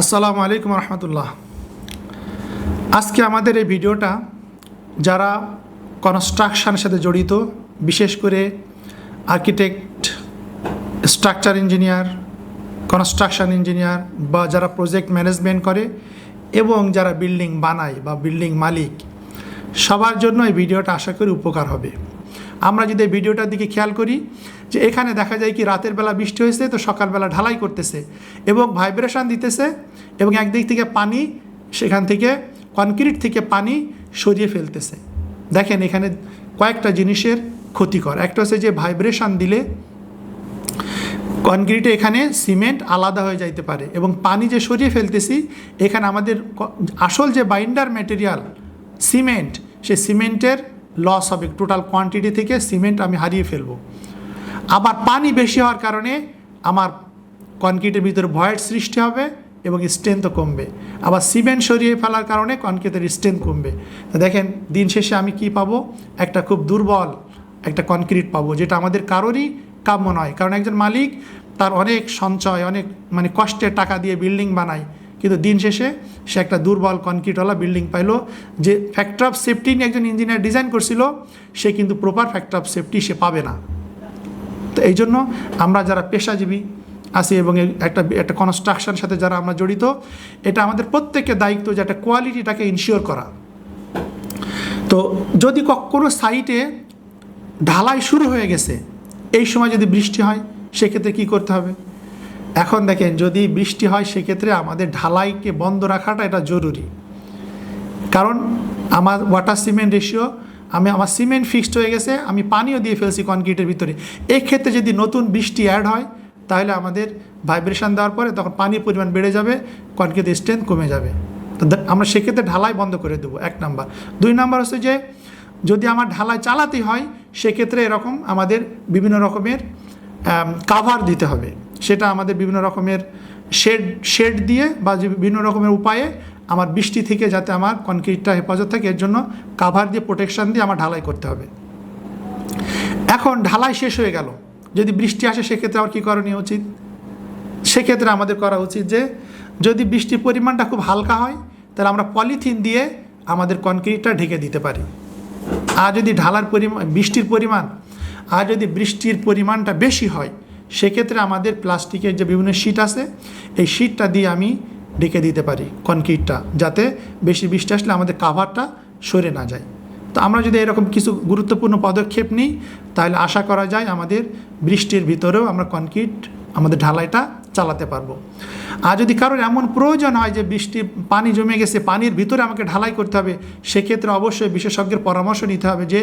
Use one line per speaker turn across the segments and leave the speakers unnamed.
আসসালামু আলাইকুম রহমতুল্লাহ। আজকে আমাদের এই ভিডিওটা যারা কনস্ট্রাকশনের সাথে জড়িত, বিশেষ করে architect, structure engineer, construction engineer বা যারা প্রজেক্ট ম্যানেজমেন্ট করে এবং যারা বিল্ডিং বানায় বা বিল্ডিং মালিক, সবার জন্য এই ভিডিওটা আশা করি উপকার হবে। আমরা যদি এই ভিডিওটার দিকে খেয়াল করি যে এখানে দেখা যায় কি রাতের বেলা বৃষ্টি হয়েছে, তো সকালবেলা ঢালাই করতেছে এবং ভাইব্রেশন দিতেছে এবং একদিক থেকে পানি, সেখান থেকে কনক্রিট থেকে পানি সরিয়ে ফেলতেছে। দেখেন এখানে কয়েকটা জিনিসের ক্ষতিকর। একটা হচ্ছে যে ভাইব্রেশন দিলে কনক্রিটে এখানে সিমেন্ট আলাদা হয়ে যাইতে পারে এবং পানি যে সরিয়ে ফেলতেছি এখানে আমাদের আসল যে বাইন্ডার ম্যাটেরিয়াল সিমেন্ট, সেই সিমেন্টের লস হবে, টোটাল কোয়ান্টিটি থেকে সিমেন্ট আমি হারিয়ে ফেলবো। আবার পানি বেশি হওয়ার কারণে আমার কনক্রিটের ভিতরে ভয়েড সৃষ্টি হবে এবং স্ট্রেংথও কমবে। আবার সিমেন্ট সরিয়ে ফেলার কারণে কনক্রিটের স্ট্রেংথ কমবে। তো দেখেন দিন শেষে আমি কি পাবো? একটা খুব দুর্বল একটা কনক্রিট পাবো, যেটা আমাদের কারোরই কাম্য নয়। কারণ একজন মালিক তার অনেক সঞ্চয়, অনেক কষ্টের টাকা দিয়ে বিল্ডিং বানায়, কিন্তু দিন শেষে সে একটা দুর্বল কনক্রিটওয়ালা বিল্ডিং পাইলো। যে ফ্যাক্টর অফ সেফটি নিয়ে একজন ইঞ্জিনিয়ার ডিজাইন করছিল, সে কিন্তু প্রপার ফ্যাক্টর অফ সেফটি সে পাবে না। তো এই জন্য আমরা যারা পেশাজীবী আছি এবং একটা কনস্ট্রাকশনের সাথে যারা আমরা জড়িত, এটা আমাদের প্রত্যেকের দায়িত্ব যে একটা কোয়ালিটিটাকে ইনশিওর করা। তো যদি কোনো সাইটে ঢালাই শুরু হয়ে গেছে, এই সময় যদি বৃষ্টি হয় সেক্ষেত্রে কী করতে হবে? এখন দেখেন যদি বৃষ্টি হয় সেক্ষেত্রে আমাদের ঢালাইকে বন্ধ রাখাটা এটা জরুরি। কারণ আমার ওয়াটার সিমেন্ট রেশিও, আমার সিমেন্ট ফিক্সড হয়ে গেছে, আমি পানিও দিয়ে ফেলছি কনক্রিটের ভিতরে। এই ক্ষেত্রে যদি নতুন বৃষ্টি অ্যাড হয় তাহলে আমাদের ভাইব্রেশন দেওয়ার পরে তখন পানির পরিমাণ বেড়ে যাবে, কনক্রিটের স্ট্রেংথ কমে যাবে। তো আমরা সেক্ষেত্রে ঢালাই বন্ধ করে দেবো, 1 নাম্বার। 2 নাম্বার হচ্ছে যে যদি আমার ঢালাই চালাতে হয় সেক্ষেত্রে এরকম আমাদের বিভিন্ন রকমের কাভার দিতে হবে। সেটা আমাদের বিভিন্ন রকমের শেড দিয়ে বা বিভিন্ন রকমের উপায়ে আমার বৃষ্টি থেকে যাতে আমার কনক্রিটটা হেফাজত থাকে, এর জন্য কাভার দিয়ে প্রোটেকশান দিয়ে আমার ঢালাই করতে হবে। এখন ঢালাই শেষ হয়ে গেল, যদি বৃষ্টি আসে সেক্ষেত্রে আমার কী করণীয় উচিত? সেক্ষেত্রে আমাদের করা উচিত যে যদি বৃষ্টির পরিমাণটা খুব হালকা হয় তাহলে আমরা পলিথিন দিয়ে আমাদের কনক্রিটটা ঢেকে দিতে পারি। আর যদি বৃষ্টির পরিমাণটা বেশি হয় সেক্ষেত্রে আমাদের প্লাস্টিকের যে বিভিন্ন শিট আছে এই শিটটা দিয়ে আমি ঢেকে দিতে পারি কনক্রিটটা, যাতে বেশি বৃষ্টি আসলে আমাদের কাভারটা সরে না যায়। তো আমরা যদি এরকম কিছু গুরুত্বপূর্ণ পদক্ষেপ নিই তাহলে আশা করা যায় আমাদের বৃষ্টির ভিতরেও আমরা কনক্রিট আমাদের ঢালাইটা চালাতে পারবো। আর যদি কারোর এমন প্রয়োজন হয় যে পানি জমে গেছে, পানির ভিতরে আমাকে ঢালাই করতে হবে, সেক্ষেত্রে অবশ্যই বিশেষজ্ঞের পরামর্শ নিতে হবে যে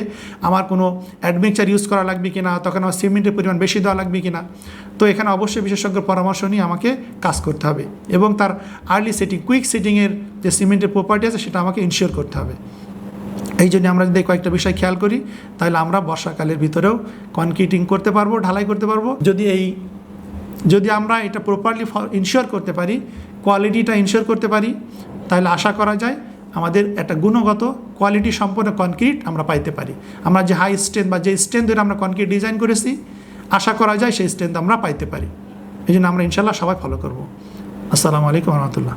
আমার কোনো অ্যাডমিক্সার ইউজ করা লাগবে কিনা, তখন আমার সিমেন্টের পরিমাণ বেশি দেওয়া লাগবে কিনা। তো এখানে অবশ্যই বিশেষজ্ঞের পরামর্শ নিয়ে আমাকে কাজ করতে হবে এবং তার আর্লি সেটিং, কুইক সেটিংয়ের যে সিমেন্টের প্রপার্টি আছে সেটা আমাকে ইনশিওর করতে হবে। এই জন্য আমরা যদি কয়েকটা বিষয় খেয়াল করি তাহলে আমরা বর্ষাকালের ভিতরেও কনক্রিটিং করতে পারবো, ঢালাই করতে পারবো। যদি আমরা এটা প্রপারলি ইনশিওর করতে পারি, কোয়ালিটিটা ইনশিওর করতে পারি, তাহলে আশা করা যায় আমাদের একটা গুণগত কোয়ালিটি সম্পন্ন কনক্রিট আমরা পাইতে পারি। আমরা যে হাই স্ট্রেংথ বা যে স্ট্রেংথ ধরে আমরা কনক্রিট ডিজাইন করেছি, আশা করা যায় সেই স্ট্রেংথ আমরা পাইতে পারি। এই জন্য আমরা ইনশাল্লাহ সবাই ফলো করব। আসসালামু আলাইকুম রহমতুল্লাহ।